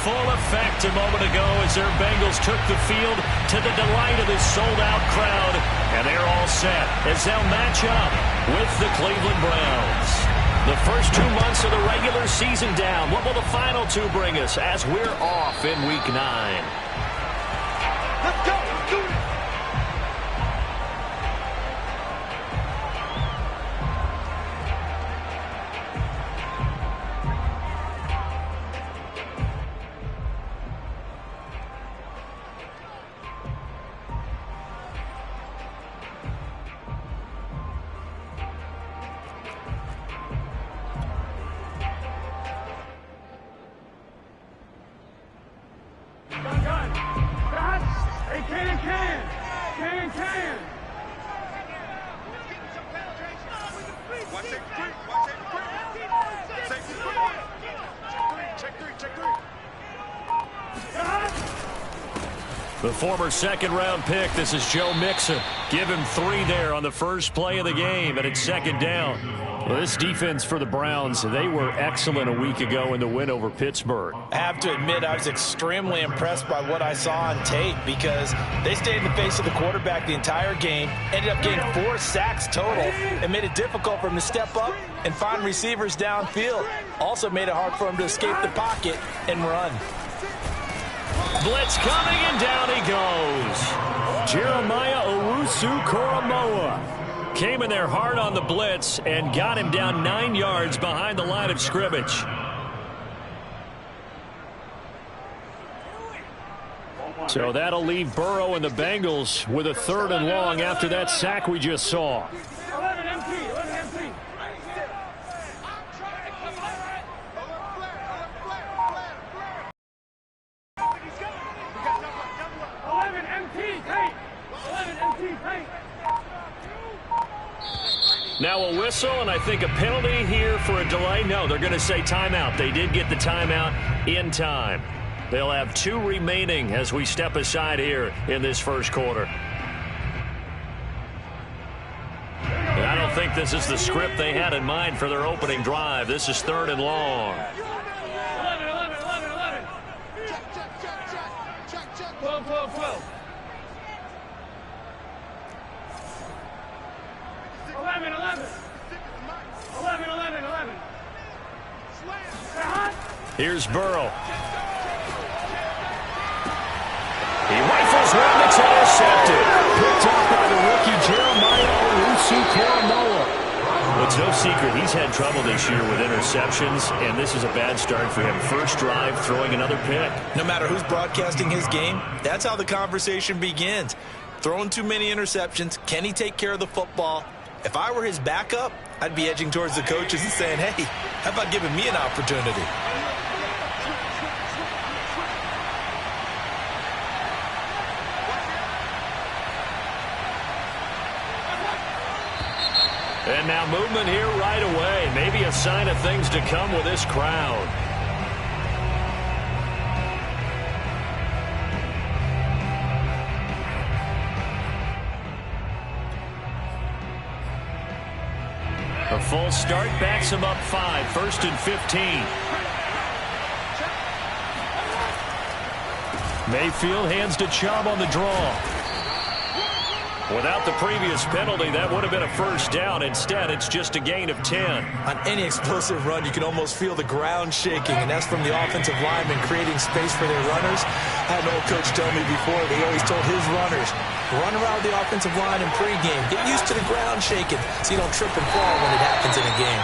full effect a moment ago as their Bengals took the field to the delight of this sold-out crowd. And they're all set as they'll match up with the Cleveland Browns. The first 2 months of the regular season down. What will the final two bring us as we're off in Week 9? Let's go. Let's do it. The former second-round pick, this is Joe Mixon. Give him 3 there on the first play of the game, and it's second down. Well, this defense for the Browns, they were excellent a week ago in the win over Pittsburgh. I have to admit, I was extremely impressed by what I saw on tape because they stayed in the face of the quarterback the entire game, ended up getting 4 sacks total, and made it difficult for him to step up and find receivers downfield. Also made it hard for him to escape the pocket and run. Blitz coming, and down he goes. Jeremiah Owusu-Koramoah came in there hard on the blitz and got him down 9 yards behind the line of scrimmage. So that'll leave Burrow and the Bengals with a 3rd and long after that sack we just saw. Now a whistle, and I think a penalty here for a delay. No, they're going to say timeout. They did get the timeout in time. They'll have 2 remaining as we step aside here in this first quarter. And I don't think this is the script they had in mind for their opening drive. This is 3rd and long. 12. 11. Here's Burrow. He rifles one that's intercepted. Picked up by the rookie Jeremiah Owusu-Koramoah. Well, it's no secret he's had trouble this year with interceptions, and this is a bad start for him. First drive, throwing another pick. No matter who's broadcasting his game, that's how the conversation begins. Throwing too many interceptions. Can he take care of the football? If I were his backup, I'd be edging towards the coaches and saying, hey, how about giving me an opportunity? And now movement here right away. Maybe a sign of things to come with this crowd. A full start backs him up 5. 1st and 15. Mayfield hands to Chubb on the draw. Without the previous penalty, that would have been a first down. Instead, it's just a gain of 10. On any explosive run, you can almost feel the ground shaking, and that's from the offensive linemen creating space for their runners. I had an old coach tell me before, he always told his runners, run around the offensive line in pregame. Get used to the ground shaking so you don't trip and fall when it happens in a game.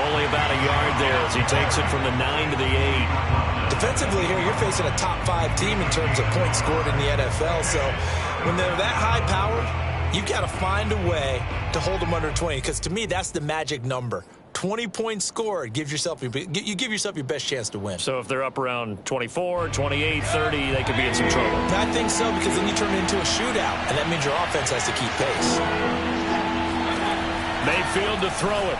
Only about a yard there as he takes it from the 9 to the 8. Defensively here, you're facing a top 5 team in terms of points scored in the NFL, so when they're that high powered, you've got to find a way to hold them under 20, because to me, that's the magic number. 20 points scored, you give yourself your best chance to win. So if they're up around 24, 28, 30, they could be in some trouble. I think so, because then you turn it into a shootout, and that means your offense has to keep pace. Mayfield to throw it.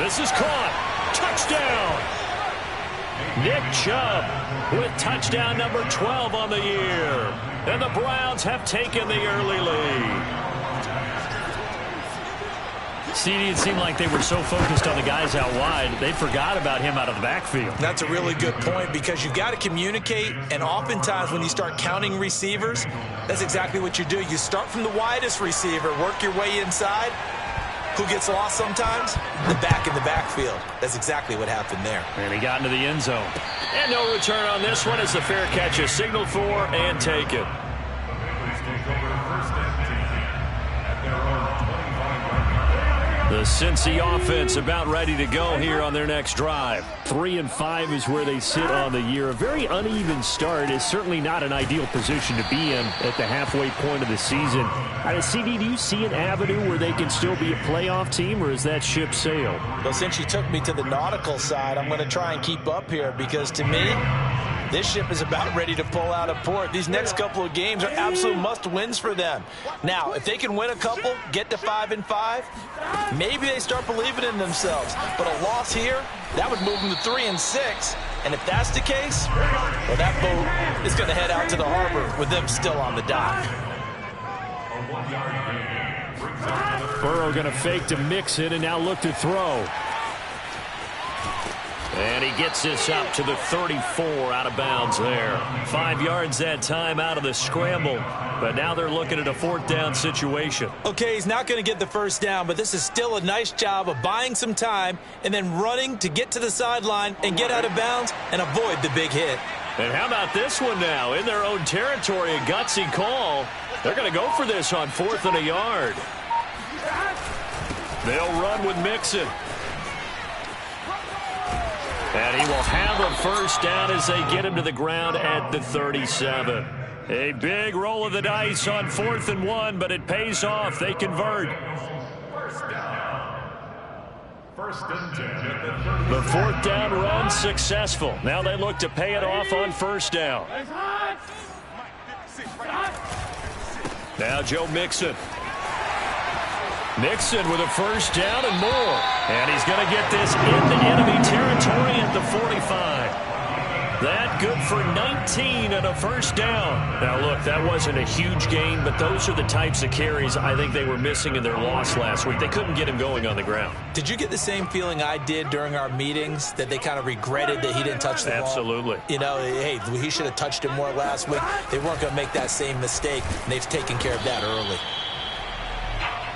This is caught. Touchdown. Nick Chubb with touchdown number 12 on the year. And the Browns have taken the early lead. CD, it seemed like they were so focused on the guys out wide, they forgot about him out of the backfield. That's a really good point because you've got to communicate, and oftentimes when you start counting receivers, that's exactly what you do. You start from the widest receiver, work your way inside. Who gets lost sometimes? The back in the backfield. That's exactly what happened there. And he got into the end zone. And no return on this one as the fair catch is signaled for and taken. The Cincy offense about ready to go here on their next drive. 3-5 is where they sit on the year. A very uneven start is certainly not an ideal position to be in at the halfway point of the season. CD, do you see an avenue where they can still be a playoff team, or is that ship sailed? Well, since you took me to the nautical side, I'm going to try and keep up here because to me, this ship is about ready to pull out of port. These next couple of games are absolute must-wins for them. Now, if they can win a couple, get to 5-5, maybe they start believing in themselves. But a loss here, that would move them to 3-6. And if that's the case, well, that boat is going to head out to the harbor with them still on the dock. Burrow going to fake to Mixon and now look to throw. And he gets this up to the 34 out of bounds there. 5 yards that time out of the scramble. But now they're looking at a 4th down situation. Okay, he's not going to get the 1st down, but this is still a nice job of buying some time and then running to get to the sideline and get out of bounds and avoid the big hit. And how about this one now? In their own territory, a gutsy call. They're going to go for this on 4th and a yard. They'll run with Mixon. And he will have a 1st down as they get him to the ground at the 37. A big roll of the dice on 4th and 1, but it pays off. They convert. The 4th down run successful. Now they look to pay it off on 1st down. Now Joe Mixon. Mixon with a 1st down and more. And he's going to get this into enemy territory at the 45. That good for 19 and a 1st down. Now, look, that wasn't a huge gain, but those are the types of carries I think they were missing in their loss last week. They couldn't get him going on the ground. Did you get the same feeling I did during our meetings, that they kind of regretted that he didn't touch the ball? Absolutely. You know, hey, he should have touched it more last week. They weren't going to make that same mistake, and they've taken care of that early.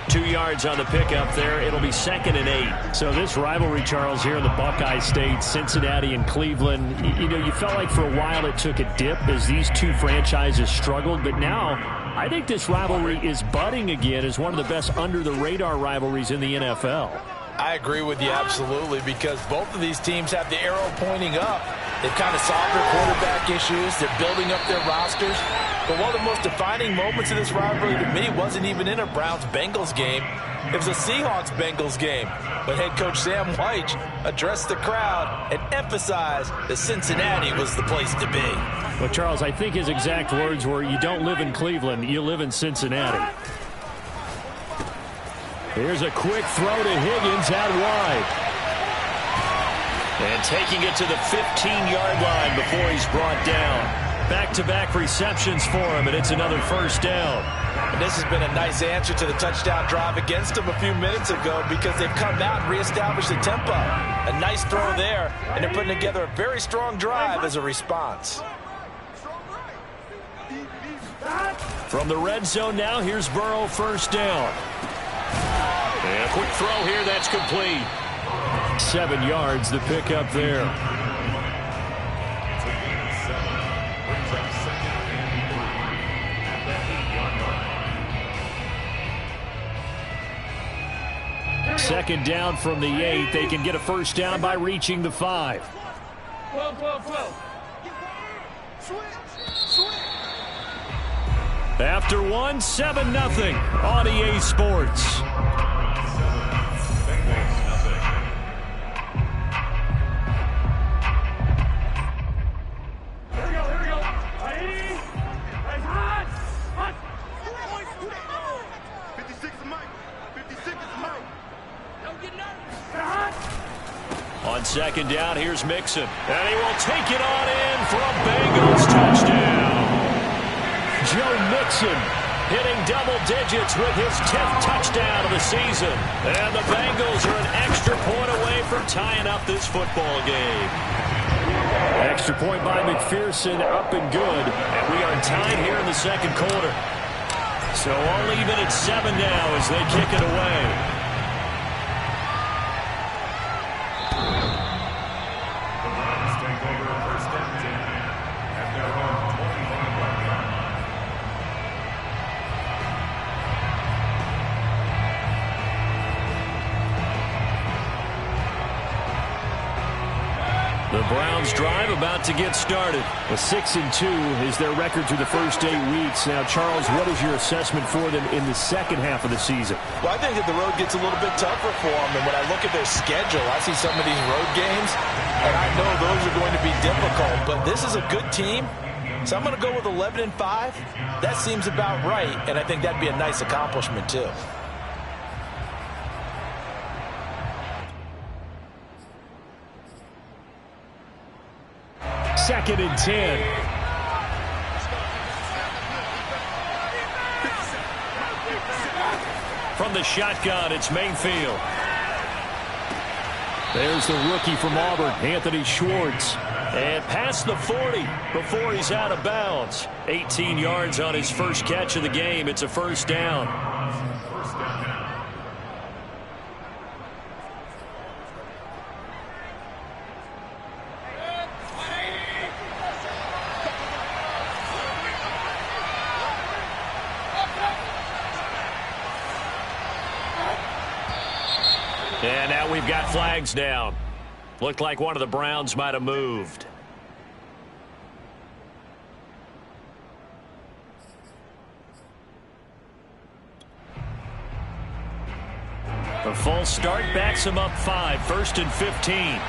2 yards on the pickup there. It'll be 2nd and 8. So this rivalry, Charles, here in the Buckeye State, Cincinnati and Cleveland, you know, you felt like for a while it took a dip as these two franchises struggled. But now I think this rivalry is budding again as one of the best under-the-radar rivalries in the NFL. I agree with you absolutely because both of these teams have the arrow pointing up. They've kind of solved their quarterback issues. They're building up their rosters. But one of the most defining moments of this rivalry to me wasn't even in a Browns-Bengals game. It was a Seahawks-Bengals game. But head coach Sam White addressed the crowd and emphasized that Cincinnati was the place to be. Well, Charles, I think his exact words were, you don't live in Cleveland, you live in Cincinnati. Here's a quick throw to Higgins out wide. And taking it to the 15-yard line before he's brought down. Back-to-back receptions for him, and it's another 1st down. And this has been a nice answer to the touchdown drive against them a few minutes ago because they've come out and reestablished the tempo. A nice throw there, and they're putting together a very strong drive as a response. From the red zone now, here's Burrow, 1st down. And a quick throw here, that's complete. 7 yards, the pickup there. Second down from the 8. They can get a 1st down by reaching the 5. 12. After one, 7-0 on EA Sports. On 2nd down, here's Mixon. And he will take it on in for a Bengals touchdown. Joe Mixon hitting double digits with his 10th touchdown of the season. And the Bengals are an extra point away from tying up this football game. Extra point by McPherson, up and good. And we are tied here in the second quarter. So all even at 7 now as they kick it away. The Browns drive about to get started. A 6-2 is their record through the first 8 weeks. Now, Charles, what is your assessment for them in the second half of the season? Well, I think that the road gets a little bit tougher for them. And when I look at their schedule, I see some of these road games, and I know those are going to be difficult. But this is a good team, so I'm going to go with 11-5. That seems about right, and I think that'd be a nice accomplishment, too. Second and 10. From the shotgun, it's Mayfield. There's the rookie from Auburn, Anthony Schwartz. And past the 40 before he's out of bounds. 18 yards on his first catch of the game. It's a first down. And now we've got flags down. Looked like one of the Browns might have moved. A false start backs him up 5. First and 15.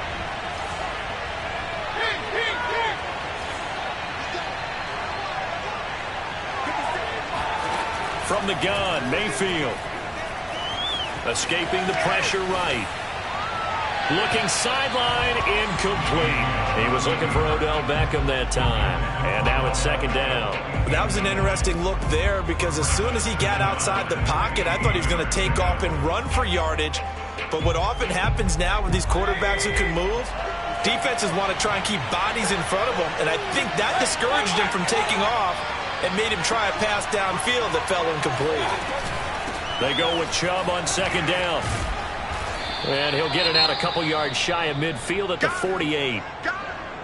From the gun, Mayfield. Escaping the pressure right. Looking sideline, incomplete. He was looking for Odell Beckham that time. And now it's second down. That was an interesting look there because as soon as he got outside the pocket, I thought he was going to take off and run for yardage. But what often happens now with these quarterbacks who can move, defenses want to try and keep bodies in front of them. And I think that discouraged him from taking off and made him try a pass downfield that fell incomplete. They go with Chubb on second down. And he'll get it out a couple yards shy of midfield at the 48.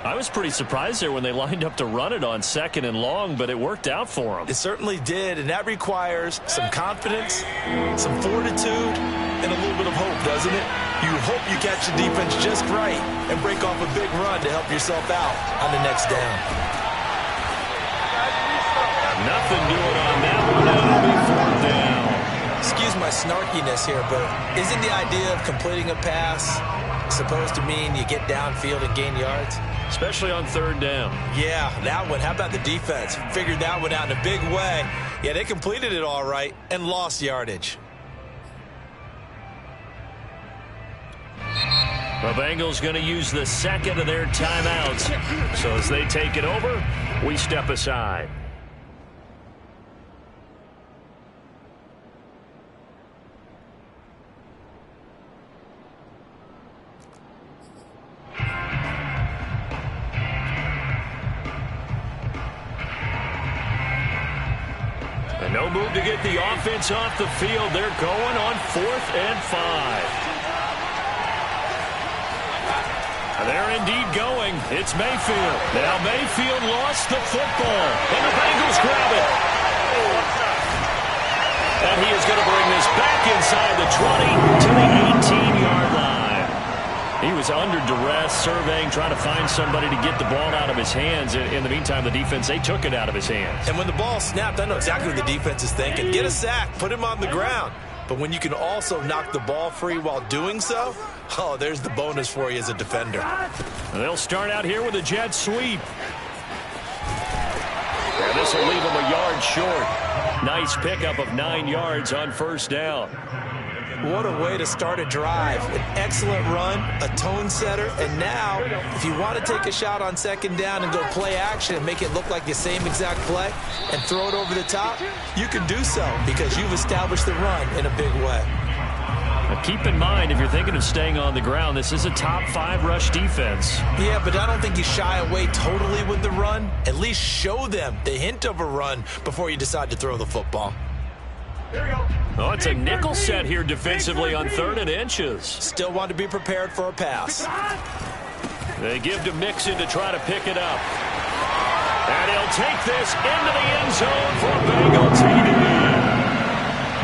I was pretty surprised there when they lined up to run it on second and long, but it worked out for him. It certainly did, and that requires some confidence, some fortitude, and a little bit of hope, doesn't it? You hope you catch the defense just right and break off a big run to help yourself out on the next down. Nothing doing on that one. It'll be fourth down. Excuse my snarkiness here, but isn't the idea of completing a pass supposed to mean you get downfield and gain yards? Especially on third down. Yeah, that one. How about the defense? Figured that one out in a big way. Yeah, they completed it all right and lost yardage. The Bengals going to use the second of their timeouts. So as they take it over, we step aside. No move to get the offense off the field. They're going on 4th and 5. They're indeed going. It's Mayfield. Now Mayfield lost the football. And the Bengals grab it. And he is going to bring this back inside the 20 to the 18-yard line. He was under duress, surveying, trying to find somebody to get the ball out of his hands. In the meantime, the defense, they took it out of his hands. And when the ball snapped, I know exactly what the defense is thinking. Get a sack, put him on the ground. But when you can also knock the ball free while doing so, oh, there's the bonus for you as a defender. They'll start out here with a jet sweep. And this will leave them a yard short. Nice pickup of 9 yards on first down. What a way to start a drive. An excellent run, a tone setter, and now if you want to take a shot on second down and go play action and make it look like the same exact play and throw it over the top, you can do so because you've established the run in a big way. Now keep in mind, if you're thinking of staying on the ground, this is a top 5 rush defense. Yeah, but I don't think you shy away totally with the run. At least show them the hint of a run before you decide to throw the football. Oh, it's a nickel set here defensively on 3rd and inches. Still want to be prepared for a pass. They give to Mixon to try to pick it up. And he'll take this into the end zone for a Bengal TD.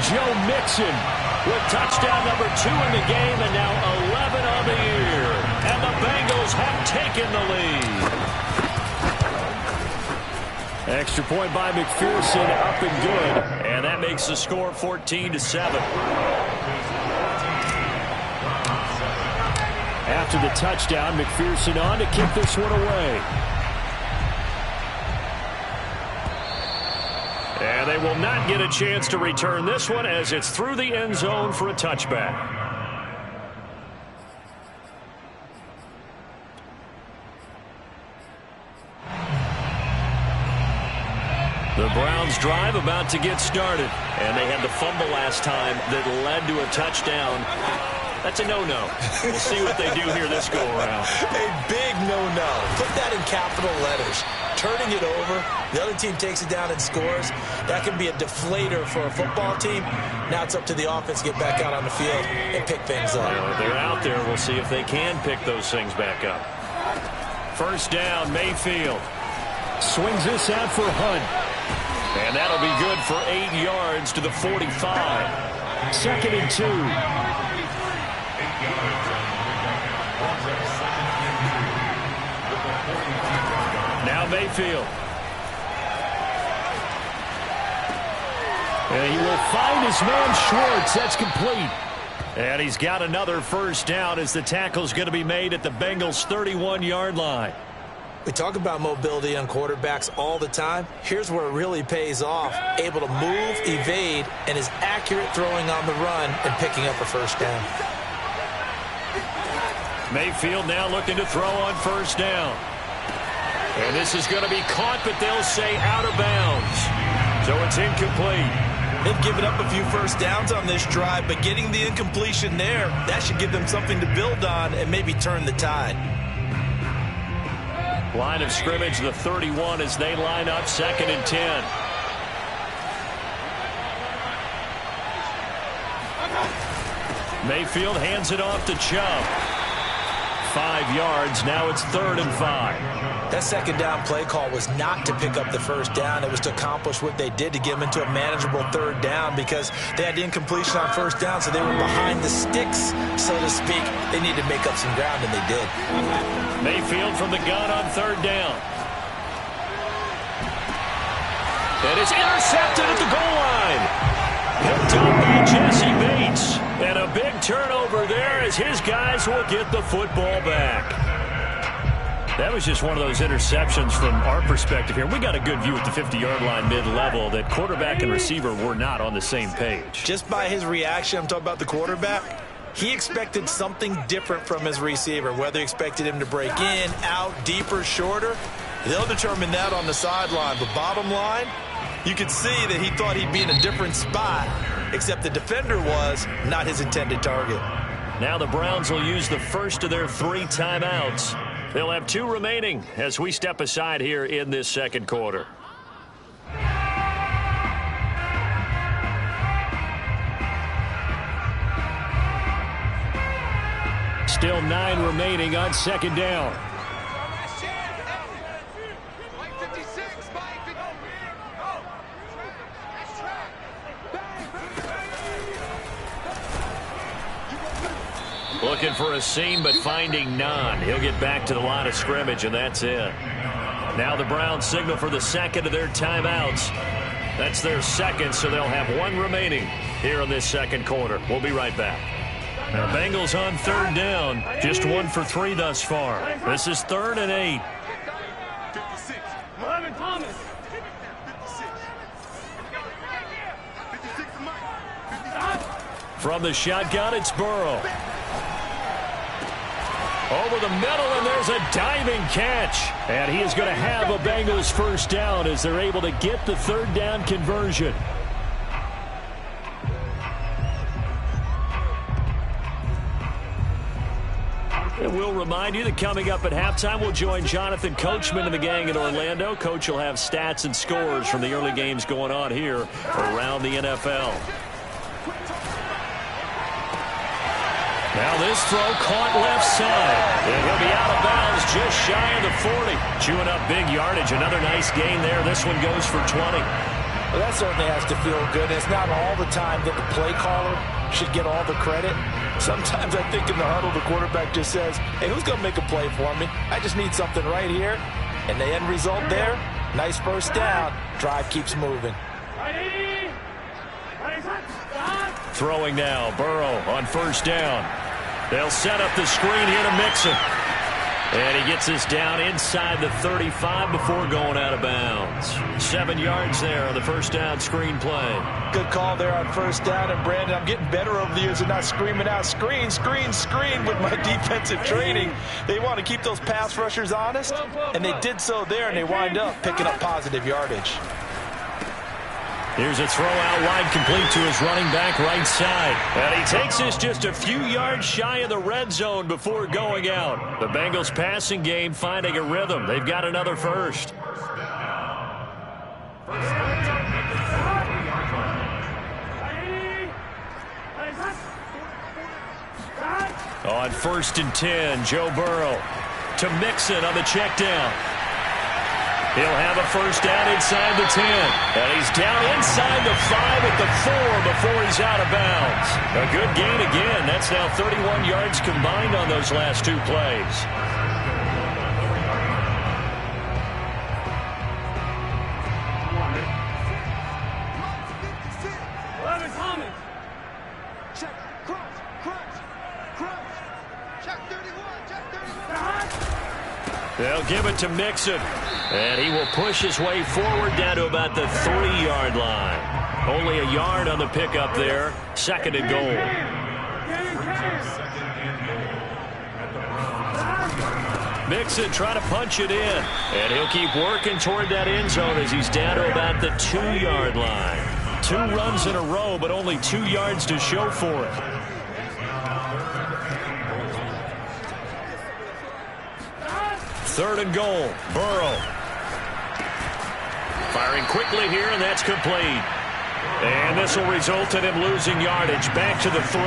Joe Mixon with touchdown number 2 in the game and now 11 on the year. And the Bengals have taken the lead. Extra point by McPherson, up and good. And that makes the score 14-7. After the touchdown, McPherson on to kick this one away. And they will not get a chance to return this one as it's through the end zone for a touchback. The Browns drive about to get started. And they had the fumble last time that led to a touchdown. That's a no-no. We'll see what they do here this go-around. A big no-no. Put that in capital letters. Turning it over, the other team takes it down and scores. That can be a deflator for a football team. Now it's up to the offense to get back out on the field and pick things up. Well, they're out there. We'll see if they can pick those things back up. First down, Mayfield. Swings this out for Hunt. And that'll be good for 8 yards to the 45. 2nd and 2. Now Mayfield. And he will find his man Schwartz. That's complete. And he's got another first down as the tackle's going to be made at the Bengals' 31-yard line. We talk about mobility on quarterbacks all the time. Here's where it really pays off. Able to move, evade, and is accurate throwing on the run and picking up a first down. Mayfield now looking to throw on first down. And this is going to be caught, but they'll say out of bounds. So it's incomplete. They've given up a few first downs on this drive, but getting the incompletion there, that should give them something to build on and maybe turn the tide. Line of scrimmage, the 31 as they line up 2nd and 10. Mayfield hands it off to Chubb. 5 yards, now it's 3rd and 5. That second down play call was not to pick up the first down. It was to accomplish what they did to get them into a manageable 3rd down because they had the incompletion on first down, so they were behind the sticks, so to speak. They needed to make up some ground, and they did. Mayfield from the gun on 3rd down. And it's intercepted at the goal line. Picked up by Jesse Bates. And a big turnover there as his guys will get the football back. That was just one of those interceptions from our perspective here. We got a good view at the 50-yard line mid-level that quarterback and receiver were not on the same page. Just by his reaction, I'm talking about the quarterback, he expected something different from his receiver. Whether he expected him to break in, out, deeper, shorter, they'll determine that on the sideline. But bottom line, you could see that he thought he'd be in a different spot, except the defender was not his intended target. Now the Browns will use the first of their 3 timeouts. They'll have 2 remaining as we step aside here in this second quarter. Still 9 remaining on 2nd down. Looking for a seam, but finding none. He'll get back to the line of scrimmage, and that's it. Now the Browns signal for the second of their timeouts. That's their second, so they'll have 1 remaining here in this second quarter. We'll be right back. Now Bengals on 3rd down. Just 1 for 3 thus far. This is 3rd and 8. 56. Marvin Thomas. 56. 56 Mike. From the shotgun, it's Burrow. Over the middle, and there's a diving catch. And he is going to have a Bengals first down as they're able to get the third down conversion. And we'll remind you that coming up at halftime, we'll join Jonathan Coachman and the gang in Orlando. Coach will have stats and scores from the early games going on here around the NFL. Now this throw caught left side. And he'll be out of bounds just shy of the 40. Chewing up big yardage. Another nice gain there. This one goes for 20. Well, that certainly has to feel good. It's not all the time that the play caller should get all the credit. Sometimes I think in the huddle, the quarterback just says, hey, who's going to make a play for me? I just need something right here. And the end result there, nice first down. Drive keeps moving. Throwing now, Burrow on first down. They'll set up the screen here to Mixon. And he gets us down inside the 35 before going out of bounds. 7 yards there on the first down screen play. Good call there on first down. And, Brandon, I'm getting better over the years of not screaming out, screen, screen, screen with my defensive training. They want to keep those pass rushers honest, and they did so there, and they wind up picking up positive yardage. Here's a throw out wide, complete to his running back right side. And he takes us just a few yards shy of the red zone before going out. The Bengals passing game finding a rhythm. They've got another first. On 1st and 10, Joe Burrow to Mixon on the check down. He'll have a first down inside the 10. And he's down inside the 5 at the 4 before he's out of bounds. A good gain again. That's now 31 yards combined on those last 2 plays. They'll give it to Mixon. And he will push his way forward down to about the 3-yard line. Only a yard on the pickup there. 2nd and goal. Mixon trying to punch it in. And he'll keep working toward that end zone as he's down to about the 2-yard line. 2 runs in a row, but only 2 yards to show for it. Third and goal. Burrow. Firing quickly here, and that's complete. And this will result in him losing yardage. Back to the 3.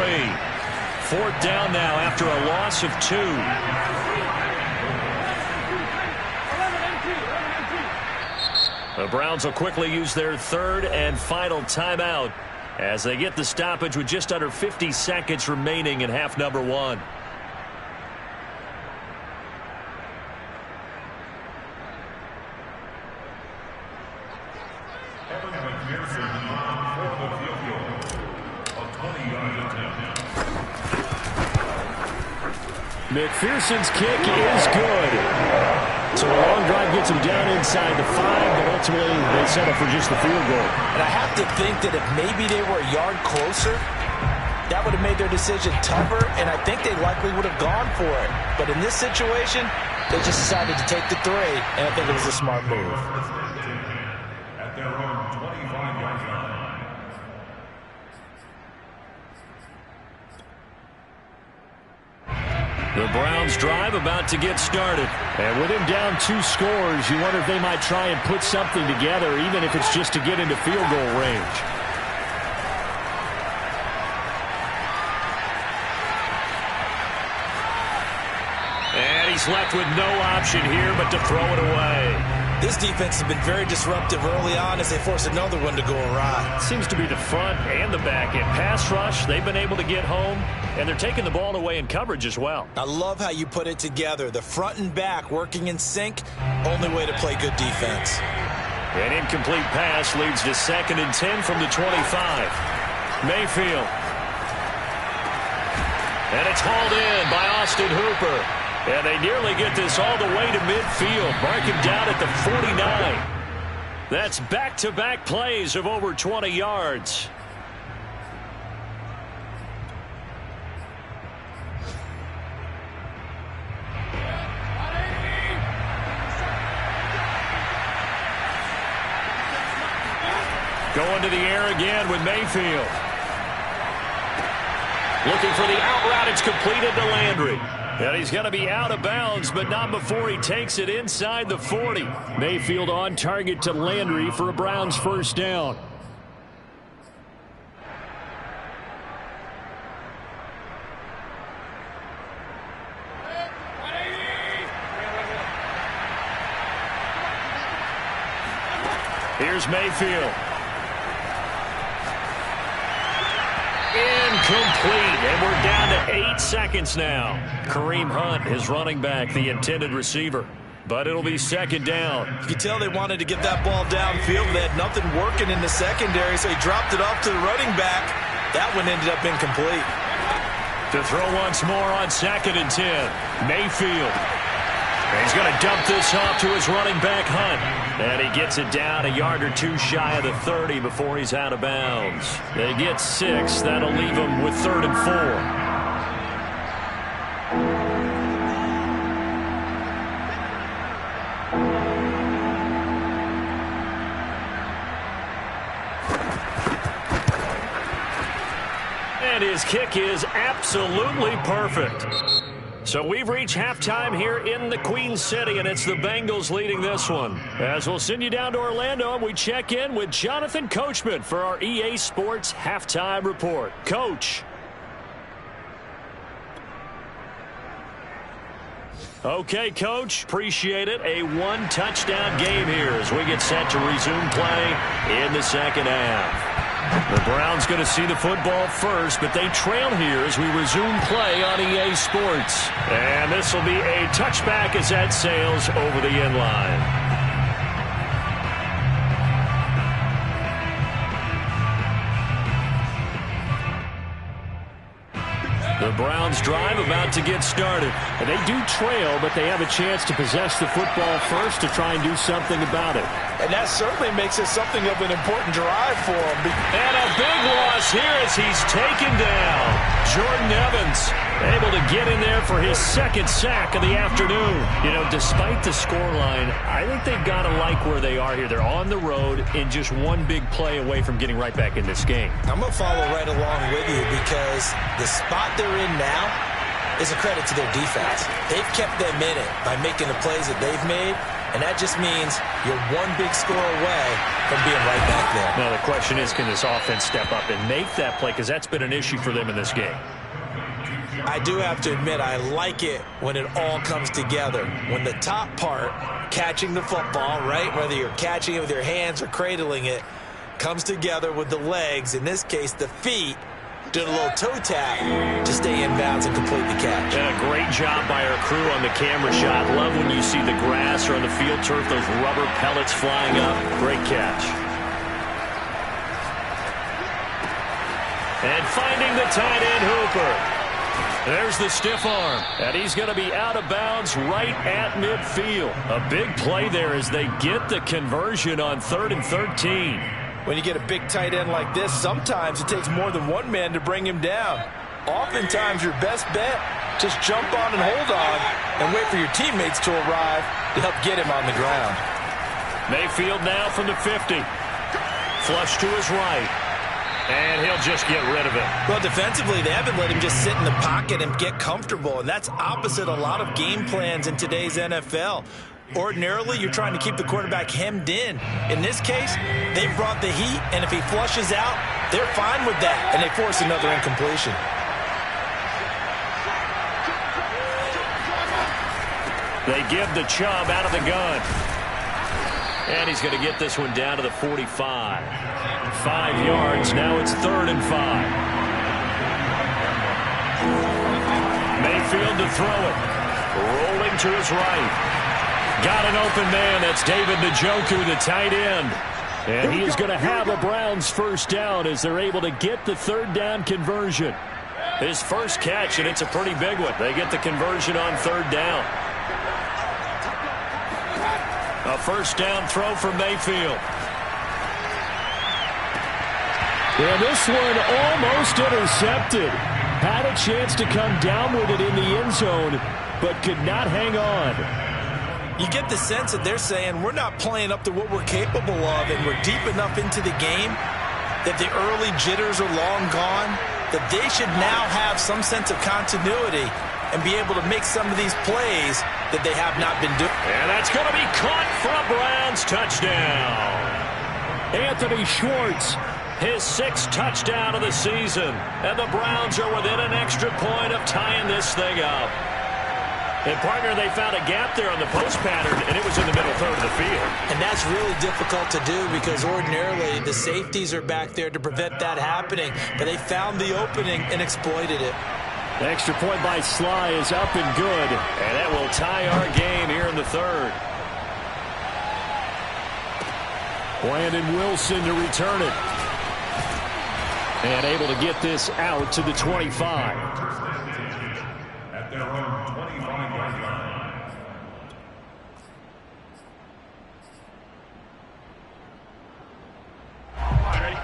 4th down now after a loss of 2. The Browns will quickly use their 3rd and final timeout as they get the stoppage with just under 50 seconds remaining in half number 1. McPherson's kick is good. So the long drive gets him down inside the 5, but ultimately they settle for just the field goal. And I have to think that if maybe they were a yard closer, that would have made their decision tougher, and I think they likely would have gone for it. But in this situation, they just decided to take the 3, and I think it was a smart move. At their own 25-yard line. The Browns drive about to get started. And with him down 2 scores, you wonder if they might try and put something together, even if it's just to get into field goal range. And he's left with no option here but to throw it away. This defense has been very disruptive early on as they force another one to go awry. Seems to be the front and the back end. Pass rush, they've been able to get home, and they're taking the ball away in coverage as well. I love how you put it together. The front and back working in sync, only way to play good defense. An incomplete pass leads to 2nd and 10 from the 25. Mayfield. And it's hauled in by Austin Hooper. And they nearly get this all the way to midfield. Mark him down at the 49. That's back-to-back plays of over 20 yards. Going to the air again with Mayfield. Looking for the out route. It's completed to Landry. And he's going to be out of bounds, but not before he takes it inside the 40. Mayfield on target to Landry for a Browns first down. Here's Mayfield. Incomplete, and we're down to 8 seconds now. Kareem Hunt, his running back, the intended receiver. But it'll be second down. You can tell they wanted to get that ball downfield. They had nothing working in the secondary, so he dropped it off to the running back. That one ended up incomplete. To throw once more on 2nd and 10. Mayfield. He's going to dump this off to his running back, Hunt. And he gets it down a yard or two shy of the 30 before he's out of bounds. They get 6. That'll leave them with 3rd and 4. And his kick is absolutely perfect. So we've reached halftime here in the Queen City, and it's the Bengals leading this one. As we'll send you down to Orlando, and we check in with Jonathan Coachman for our EA Sports Halftime Report. Coach. Okay, Coach, appreciate it. A one-touchdown game here as we get set to resume play in the second half. The Browns going to see the football first, but they trail here as we resume play on EA Sports. And this will be a touchback as that sails over the end line. The Browns drive about to get started. And they do trail, but they have a chance to possess the football first to try and do something about it. And that certainly makes it something of an important drive for him. And a big loss here as he's taken down. Jordan Evans able to get in there for his 2nd sack of the afternoon. You know, despite the scoreline, I think they've got to like where they are here. They're on the road and just one big play away from getting right back in this game. I'm going to follow right along with you because the spot they're in now is a credit to their defense. They've kept them in it by making the plays that they've made. And that just means you're one big score away from being right back there. Now, the question is, can this offense step up and make that play? Because that's been an issue for them in this game. I do have to admit, I like it when it all comes together. When the top part, catching the football, right, whether you're catching it with your hands or cradling it, comes together with the legs, in this case the feet, doing a little toe tap to stay in bounds and complete the catch. And a great job by our crew on the camera shot. Love when you see the grass or on the field turf, those rubber pellets flying up. Great catch. And finding the tight end Hooper. There's the stiff arm, and he's going to be out of bounds right at midfield. A big play there as they get the conversion on 3rd and 13. When you get a big tight end like this, sometimes it takes more than one man to bring him down. Oftentimes, your best bet, just jump on and hold on and wait for your teammates to arrive to help get him on the ground. Mayfield now from the 50. Flush to his right. And he'll just get rid of it. Well, defensively, they haven't let him just sit in the pocket and get comfortable, and that's opposite a lot of game plans in today's NFL. Ordinarily, you're trying to keep the quarterback hemmed in. In this case, they brought the heat, and if he flushes out, they're fine with that, and they force another incompletion. They give the Chubb out of the gun. And he's going to get this one down to the 45. 5 yards. Now it's 3rd and 5. Mayfield to throw it. Rolling to his right. Got an open man. That's David Njoku, the tight end. And he is going to have a Browns first down as they're able to get the 3rd down conversion. His first catch, and it's a pretty big one. They get the conversion on 3rd down. A first down throw from Mayfield. And this one almost intercepted. Had a chance to come down with it in the end zone, but could not hang on. You get the sense that they're saying we're not playing up to what we're capable of, and we're deep enough into the game that the early jitters are long gone, that they should now have some sense of continuity and be able to make some of these plays that they have not been doing. And that's going to be caught for a Browns touchdown. Anthony Schwartz, his 6th touchdown of the season. And the Browns are within an extra point of tying this thing up. And, partner, they found a gap there on the post pattern, and it was in the middle third of the field. And that's really difficult to do because ordinarily the safeties are back there to prevent that happening. But they found the opening and exploited it. The extra point by Sly is up and good. And that will tie our game here in the third. Brandon Wilson to return it. And able to get this out to the 25. At their own 25-yard line.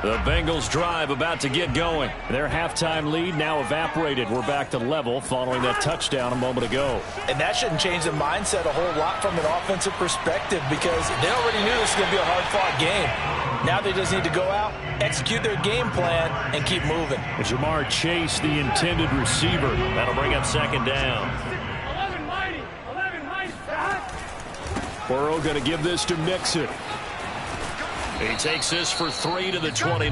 The Bengals drive about to get going. Their halftime lead now evaporated. We're back to level following that touchdown a moment ago. And that shouldn't change the mindset a whole lot from an offensive perspective because they already knew this was going to be a hard-fought game. Now they just need to go out, execute their game plan, and keep moving. Jamar Chase, the intended receiver. That'll bring up second down. 11 mighty. Burrow going to give this to Mixon. He takes this for 3 to the 29.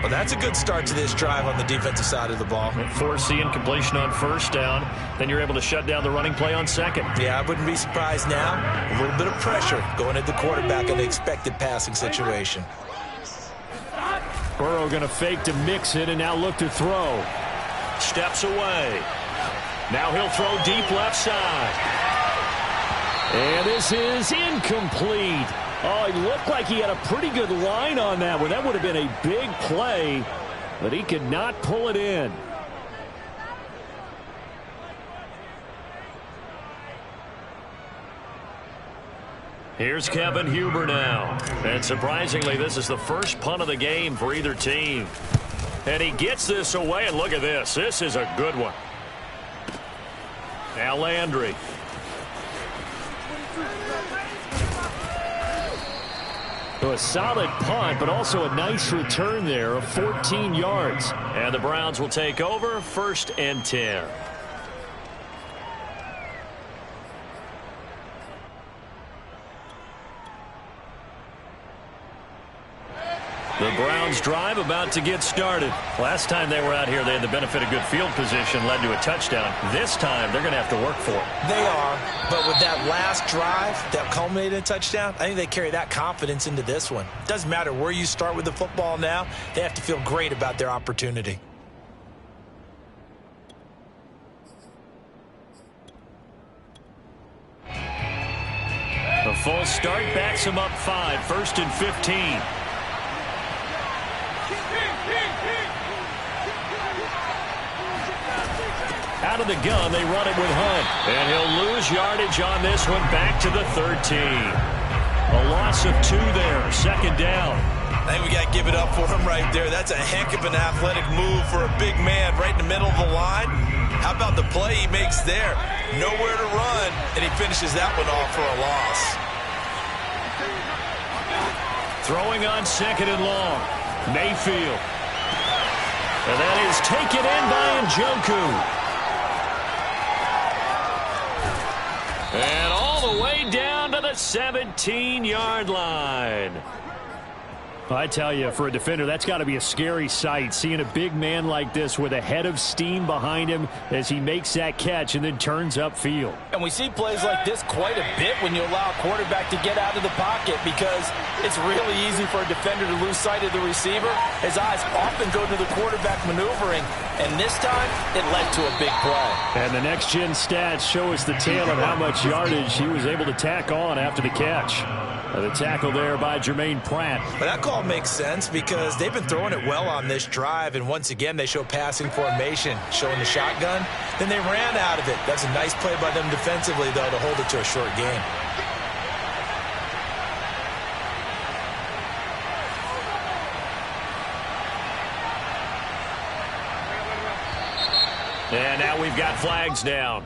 Well, that's a good start to this drive on the defensive side of the ball. Forcing completion on first down. Then you're able to shut down the running play on second. Yeah, I wouldn't be surprised now. A little bit of pressure going at the quarterback in the expected passing situation. Burrow going to fake to Mixon and now look to throw. Steps away. Now he'll throw deep left side. And this is incomplete. Oh, he looked like he had a pretty good line on that one. That would have been a big play, but he could not pull it in. Here's Kevin Huber now. And surprisingly, this is the first punt of the game for either team. And he gets this away, and look at this. This is a good one. Now Landry. So a solid punt, but also a nice return there of 14 yards. And the Browns will take over 1st and 10. The Browns drive about to get started. Last time they were out here, they had the benefit of good field position, led to a touchdown. This time, they're going to have to work for it. They are, but with that last drive that culminated in a touchdown, I think they carry that confidence into this one. It doesn't matter where you start with the football now. They have to feel great about their opportunity. The full start backs him up 5, 1st and 15. Out of the gun, they run it with Hunt. And he'll lose yardage on this one, back to the 13. A loss of 2 there, 2nd down. I think we got to give it up for him right there. That's a heck of an athletic move for a big man right in the middle of the line. How about the play he makes there? Nowhere to run, and he finishes that one off for a loss. Throwing on 2nd and long. Mayfield. And that is taken in by Njoku. And all the way down to the 17-yard line. I tell you, for a defender, that's got to be a scary sight, seeing a big man like this with a head of steam behind him as he makes that catch and then turns upfield. And we see plays like this quite a bit when you allow a quarterback to get out of the pocket because it's really easy for a defender to lose sight of the receiver. His eyes often go to the quarterback maneuvering, and this time it led to a big play. And the next-gen stats show us the tale of how much yardage he was able to tack on after the catch. The tackle there by Jermaine Pratt. But that call makes sense because they've been throwing it well on this drive, and once again they show passing formation, showing the shotgun. Then they ran out of it. That's a nice play by them defensively, though, to hold it to a short game. And now we've got flags down.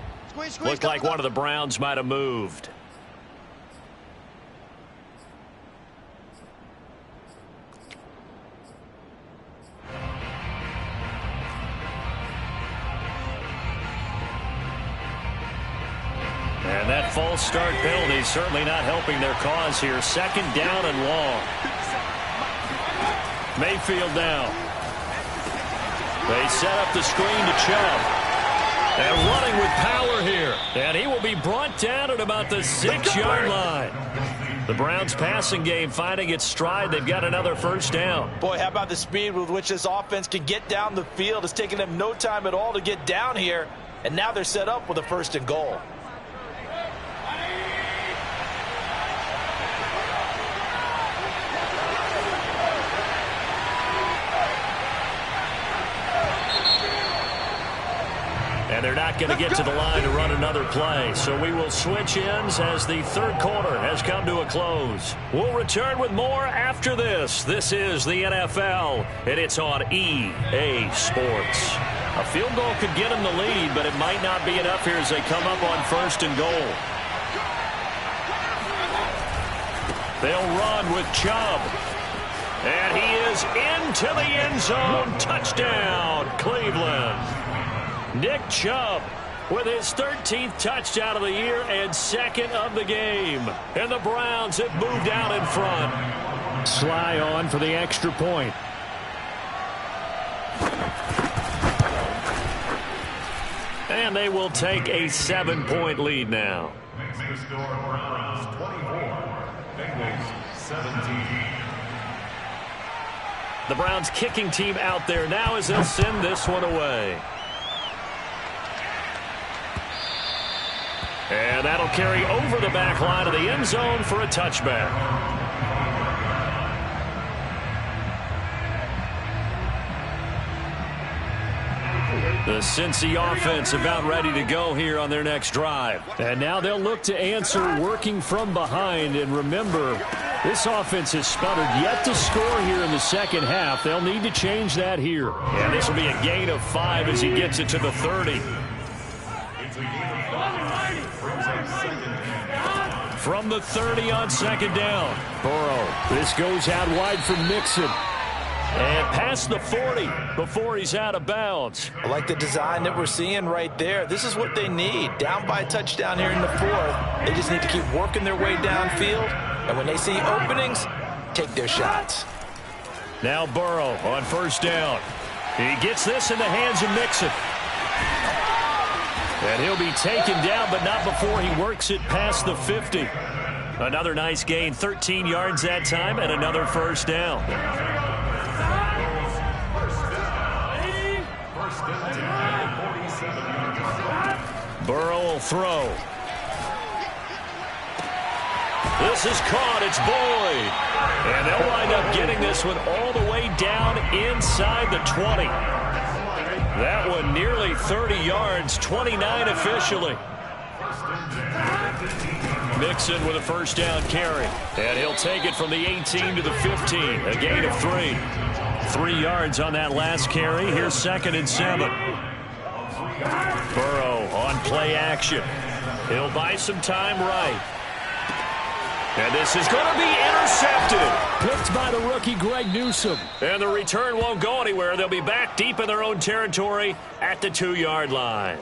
Looked like one of the Browns might have moved. false start penalty certainly not helping their cause here. Second down and long. Mayfield now. They set up the screen to Chubb. And running with power here. And he will be brought down at about the 6-yard line. The Browns passing game finding its stride. They've got another first down. Boy, how about the speed with which this offense can get down the field? It's taken them no time at all to get down here. And now they're set up with a 1st and goal. And they're not going to get to the line to run another play. So we will switch ends as the third quarter has come to a close. We'll return with more after this. This is the NFL, and it's on EA Sports. A field goal could get them the lead, but it might not be enough here as they come up on 1st and goal. They'll run with Chubb. And he is into the end zone. Touchdown, Cleveland. Nick Chubb with his 13th touchdown of the year and 2nd of the game. And the Browns have moved out in front. Sly on for the extra point. And they will take a 7-point lead now. Makes the score Browns 24, Bengals 17. The Browns kicking team out there now as they'll send this one away. And that'll carry over the back line of the end zone for a touchback. The Cincy offense about ready to go here on their next drive. And now they'll look to answer working from behind. And remember, this offense has sputtered yet to score here in the second half. They'll need to change that here. And this will be a gain of 5 as he gets it to the 30. From the 30 on 2nd down. Burrow. This goes out wide for Mixon. And past the 40 before he's out of bounds. I like the design that we're seeing right there. This is what they need. Down by a touchdown here in the 4th. They just need to keep working their way downfield. And when they see openings, take their shots. Now Burrow on 1st down. He gets this in the hands of Mixon. And he'll be taken down, but not before he works it past the 50. Another nice gain, 13 yards that time, and another 1st down. Burrow will throw. This is caught. It's Boyd. And they'll wind up getting this one all the way down inside the 20. That one nearly 30 yards, 29 officially. Mixon with a 1st down carry. And he'll take it from the 18 to the 15. A gain of 3. 3 yards on that last carry. Here's 2nd and 7. Burrow on play action. He'll buy some time right. And this is going to be intercepted. Picked by the rookie Greg Newsome. And the return won't go anywhere. They'll be back deep in their own territory at the 2-yard line.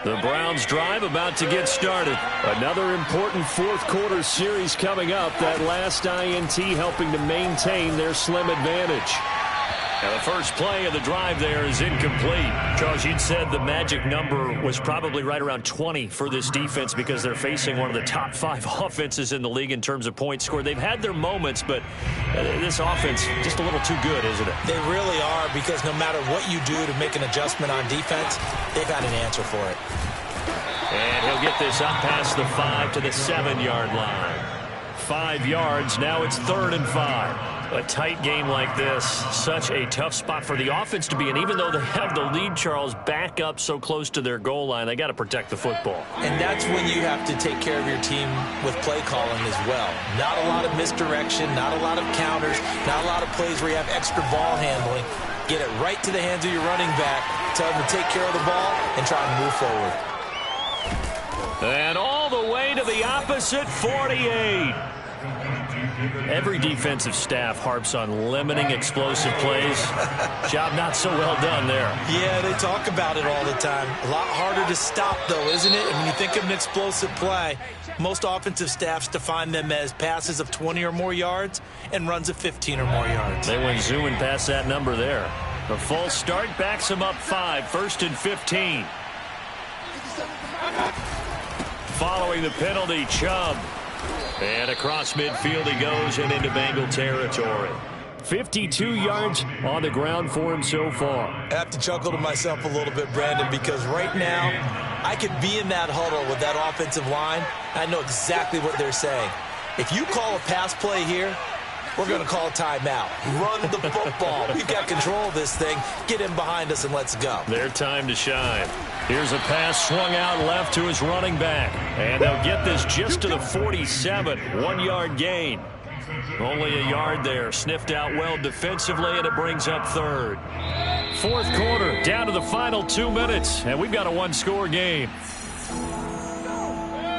The Browns drive about to get started. Another important 4th quarter series coming up. That last INT helping to maintain their slim advantage. And the first play of the drive there is incomplete. Charles, you'd said the magic number was probably right around 20 for this defense because they're facing one of the top 5 offenses in the league in terms of points scored. They've had their moments, but this offense just a little too good, isn't it? They really are, because no matter what you do to make an adjustment on defense, they've got an answer for it. And he'll get this up past the 5 to the 7-yard line. 5 yards. Now it's 3rd and 5. A tight game like this, such a tough spot for the offense to be in. Even though they have the lead, Charles, back up so close to their goal line, they got to protect the football. And that's when you have to take care of your team with play calling as well. Not a lot of misdirection, not a lot of counters, not a lot of plays where you have extra ball handling. Get it right to the hands of your running back, tell them to take care of the ball, and try and move forward. And all the way to the opposite 48. Every defensive staff harps on limiting explosive plays. Job not so well done there. Yeah, they talk about it all the time. A lot harder to stop, though, isn't it? And when you think of an explosive play, most offensive staffs define them as passes of 20 or more yards and runs of 15 or more yards. They went zooming past that number there. The false start backs them up 5, 1st and 15. Following the penalty, Chubb. And across midfield he goes and into Bengal territory. 52 yards on the ground for him so far. I have to chuckle to myself a little bit, Brandon, because right now I could be in that huddle with that offensive line. I know exactly what they're saying. If you call a pass play here, we're going to call a timeout. Run the football. We've got control of this thing. Get in behind us and let's go. Their time to shine. Here's a pass swung out left to his running back. And they'll get this just to the 47. 1-yard gain. Only a yard there. Sniffed out well defensively, and it brings up 3rd. 4th quarter, down to the final 2 minutes. And we've got a 1-score game.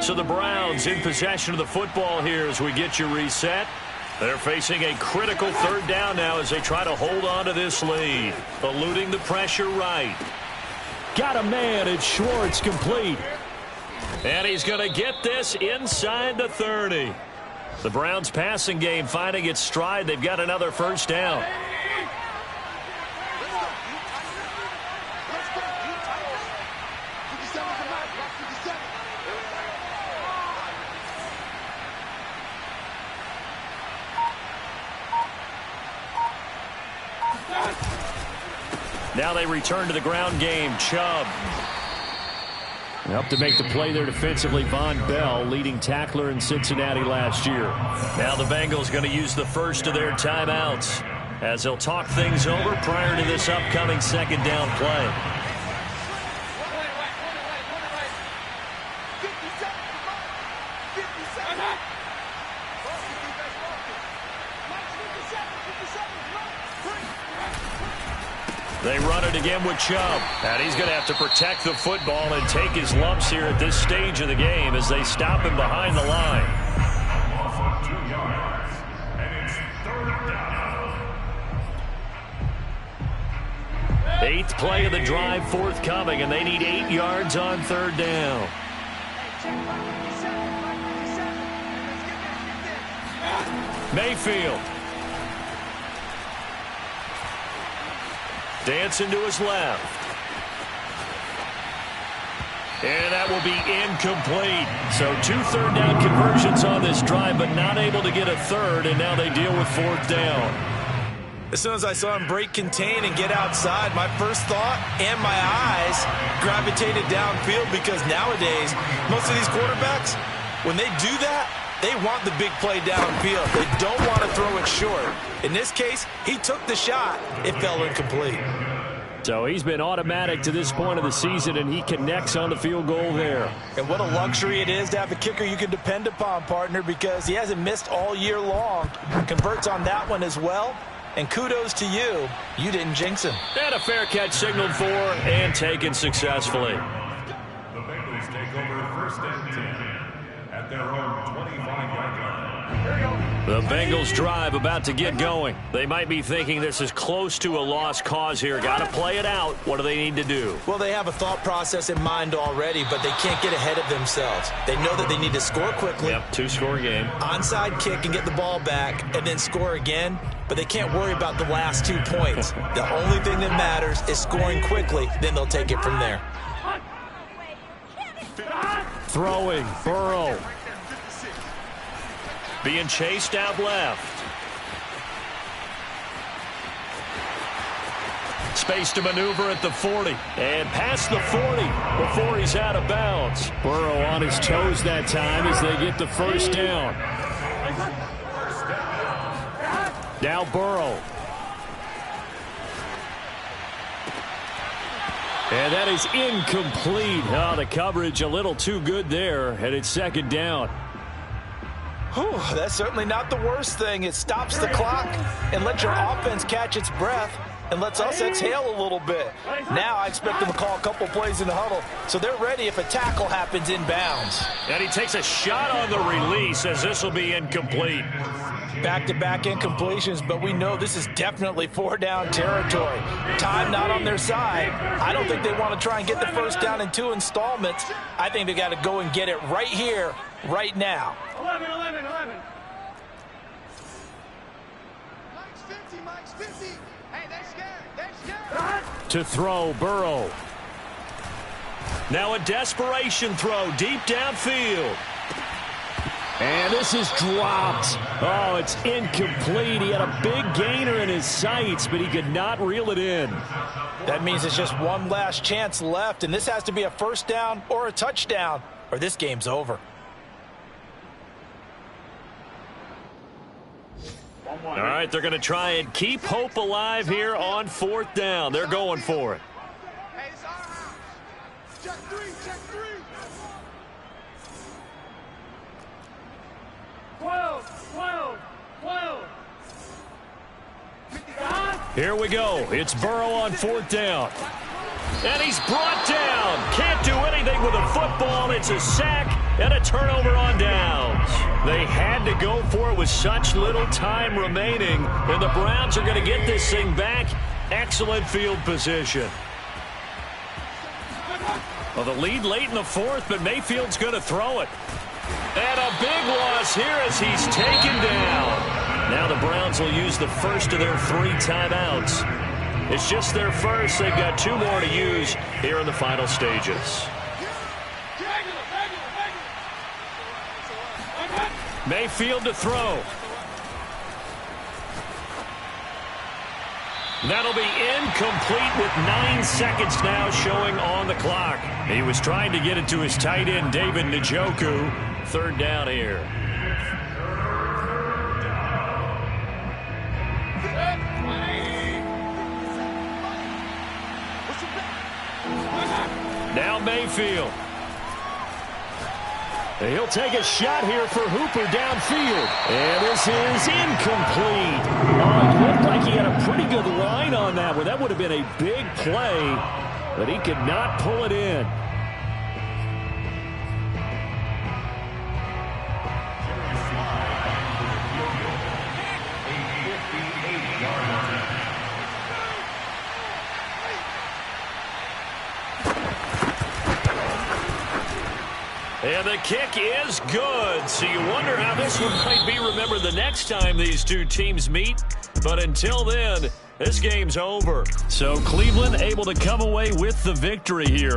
So the Browns in possession of the football here as we get you reset. They're facing a critical 3rd down now as they try to hold on to this lead. Eluding the pressure right. Got a man, and Schwartz complete. And he's going to get this inside the 30. The Browns passing game finding its stride. They've got another 1st down. Now they return to the ground game. Chubb. Helped to make the play there defensively, Von Bell, leading tackler in Cincinnati last year. Now the Bengals going to use the first of their timeouts as they'll talk things over prior to this upcoming 2nd down play. They run it again with Chubb. And he's going to have to protect the football and take his lumps here at this stage of the game as they stop him behind the line. Loss of 2 yards. And it's 3rd down. 8th play of the drive forthcoming, and they need 8 yards on 3rd down. Mayfield. Dancing to his left. And that will be incomplete. So 2 third down conversions on this drive, but not able to get a 3rd, and now they deal with 4th down. As soon as I saw him break contain and get outside, my first thought and my eyes gravitated downfield because nowadays, most of these quarterbacks, when they do that, they want the big play downfield. They don't want to throw it short. In this case, he took the shot. It fell incomplete. So he's been automatic to this point of the season, and he connects on the field goal there. And what a luxury it is to have a kicker you can depend upon, partner, because he hasn't missed all year long. Converts on that one as well. And kudos to you. You didn't jinx him. And a fair catch signaled for and taken successfully. The Bengals take over 1st and 10 at their own 25-yard line. The Bengals drive about to get going. They might be thinking this is close to a lost cause here. Got to play it out. What do they need to do? Well, they have a thought process in mind already, but they can't get ahead of themselves. They know that they need to score quickly. Yep, 2-score game. Onside kick and get the ball back and then score again, but they can't worry about the last 2 points. The only thing that matters is scoring quickly, then they'll take it from there. Throwing, Burrow. Being chased out left. Space to maneuver at the 40. And past the 40 before he's out of bounds. Burrow on his toes that time as they get the 1st down. Now Burrow. And that is incomplete. Oh, the coverage a little too good there, and it's 2nd down. Whew, that's certainly not the worst thing. It stops the clock and lets your offense catch its breath. and lets us exhale a little bit. Now I expect them to call a couple plays in the huddle, so they're ready if a tackle happens inbounds. And he takes a shot on the release as this will be incomplete. Back-to-back incompletions, but we know this is definitely four-down territory. Time not on their side. I don't think they want to try and get the first down in 2 installments. I think they got to go and get it right here, right now. 11. Mike's 50. Hey, they're scared. To throw, Burrow. Now a desperation throw deep downfield. And this is dropped. Oh, it's incomplete. He had a big gainer in his sights, but he could not reel it in. That means it's just one last chance left, and this has to be a first down or a touchdown, or this game's over. All right, they're going to try and keep hope alive here on 4th down. They're going for it. Hey, it's our house. Check three. 12. Here we go. It's Burrow on 4th down. And he's brought down. Can't do anything with a football. It's a sack and a turnover on downs. They had to go for it with such little time remaining. And the Browns are going to get this thing back. Excellent field position. Well, the lead late in the 4th, but Mayfield's going to throw it. And a big loss here as he's taken down. Now the Browns will use the first of their 3 timeouts. It's just their first. They've got 2 more to use here in the final stages. Mayfield to throw. That'll be incomplete with 9 seconds now showing on the clock. He was trying to get it to his tight end, David Njoku. 3rd down here. Now Mayfield. He'll take a shot here for Hooper downfield. And this is incomplete. Oh, it looked like he had a pretty good line on that one. That would have been a big play, but he could not pull it in. And the kick is good. So you wonder how this one might be remembered the next time these 2 teams meet. But until then, this game's over. So Cleveland able to come away with the victory here.